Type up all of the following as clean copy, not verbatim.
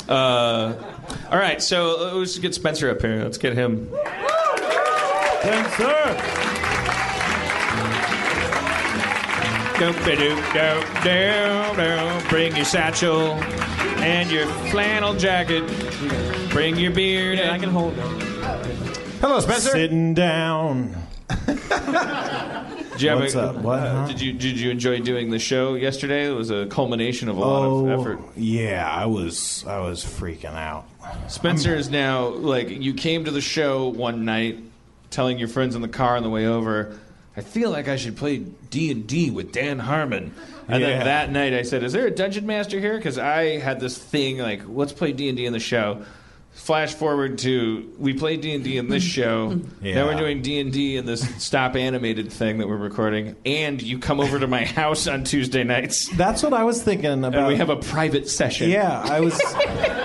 All right, so let's get Spencer up here. Let's get him. Spencer! Bring your satchel and your flannel jacket. Bring your beard. Yeah, I can hold it. Hello, Spencer. Sitting down. What's up? What? Huh? Did you enjoy doing the show yesterday? It was a culmination of a lot of effort. Yeah, I was freaking out. Spencer is now, like, you came to the show one night telling your friends in the car on the way over, I feel like I should play D&D with Dan Harmon. And then that night I said, is there a dungeon master here? Because I had this thing, like, let's play D&D in the show. Flash forward to, we played D&D in this show. Yeah. Now we're doing D&D in this stop animated thing that we're recording. And you come over to my house on Tuesday nights. That's what I was thinking about. And we have a private session. Yeah, I was...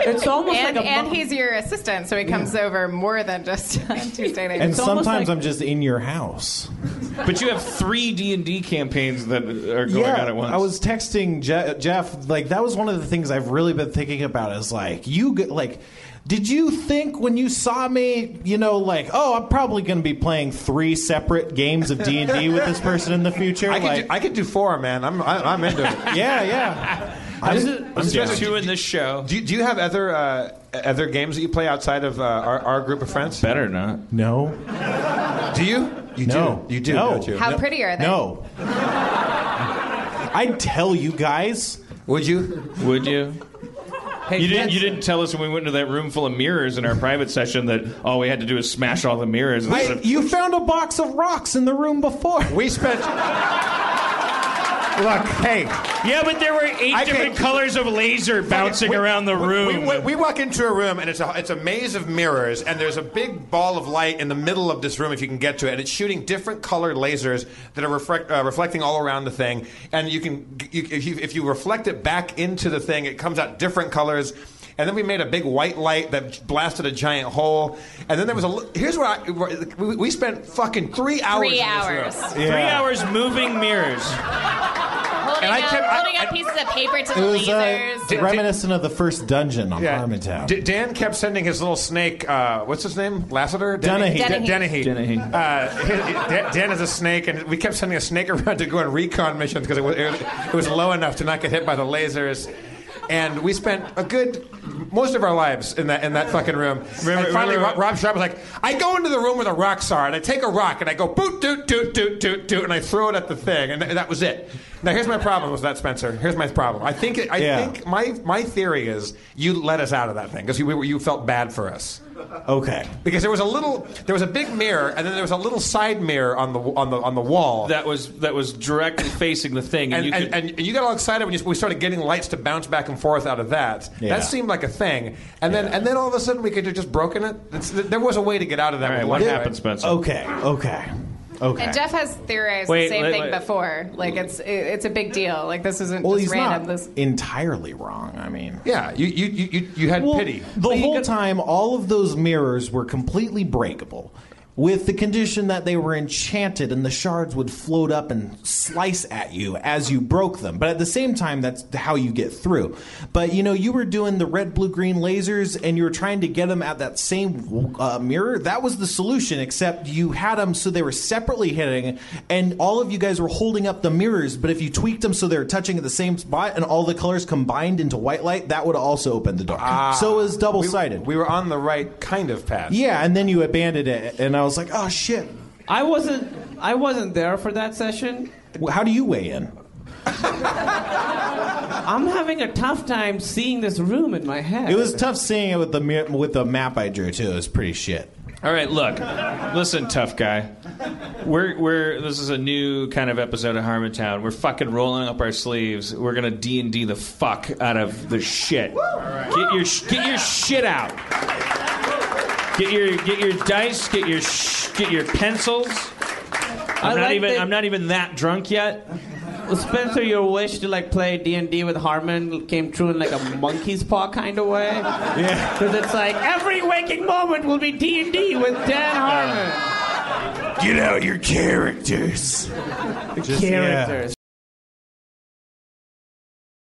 It's almost and he's your assistant, so he comes over more than just on Tuesday nights. And sometimes I'm just in your house. But you have 3 D&D campaigns that are going on at once. I was texting Jeff, like, that was one of the things I've really been thinking about is, like, did you think when you saw me, like, oh, I'm probably going to be playing 3 separate games of D&D with this person in in I could do 4, man. I'm into it. Yeah. I'm just doing this show. Do you have other games that you play outside of our group of friends? Better not. No. Do you? You do. You do, no. don't you? How pretty are they? No. I'd tell you guys. Would you? Would you? Hey, you didn't tell us when we went into that room full of mirrors in our private session that all we had to do is smash all the mirrors. You found a box of rocks in the room before. We spent... Look, hey. Yeah, but there were 8 different colors of laser bouncing around the room. We walk into a room, and it's a maze of mirrors, and there's a big ball of light in the middle of this room, if you can get to it, and it's shooting different colored lasers that are reflecting all around the thing. And if you reflect it back into the thing, it comes out different colors. And then we made a big white light that blasted a giant hole. And then there was here's where we spent fucking 3 hours. 3 hours. In this room. 3 hours moving mirrors. Holding up pieces of paper to the lasers. Reminiscent of the first dungeon on Harmontown. Dan kept sending his little snake, what's his name? Lassiter? Dennehy. Dan is a snake, and we kept sending a snake around to go on recon missions because it was low enough to not get hit by the lasers. And we spent most of our lives in that fucking room. And finally, Rob Sharp was like, I go into the room where the rocks are, and I take a rock, and I go, boot, doot, doot, doot, doot, doot, and I throw it at the thing, and that was it. Now, here's my problem with that, Spencer. Here's my problem. I think my theory is you let us out of that thing, because you felt bad for us. Okay. Because there was a big mirror, and then there was a little side mirror on the wall that was directly facing the thing, and you got all excited when we started getting lights to bounce back and forth out of that. Yeah. That seemed like a thing, and then all of a sudden we could have just broken it. There was a way to get out of that. All right, what happened, Spencer? Okay. And Jeff has theorized the same thing before. Like it's a big deal. Like this isn't just random. Not entirely wrong. I mean, yeah, you had pity. The whole time, all of those mirrors were completely breakable, with the condition that they were enchanted and the shards would float up and slice at you as you broke them. But at the same time, that's how you get through. But, you were doing the red, blue, green lasers and you were trying to get them at that same mirror. That was the solution, except you had them so they were separately hitting and all of you guys were holding up the mirrors. But if you tweaked them so they were touching at the same spot and all the colors combined into white light, that would also open the door. So it was double-sided. We were on the right kind of path. Yeah, and then you abandoned it and I was like, oh shit. I wasn't there for that session. How do you weigh in? I'm having a tough time seeing this room in my head. It was tough seeing it with the map I drew too. It was pretty shit. All right, look, listen, tough guy. This is a new kind of episode of Harmontown. We're fucking rolling up our sleeves. We're gonna D&D the fuck out of the shit. Right. Get your shit out. Get your dice. Get your pencils. I'm not even that drunk yet. Well, Spencer, your wish to play D&D with Harmon came true in a monkey's paw kind of way. Yeah. Because it's every waking moment will be D&D with Dan Harmon. Get out your characters. Characters.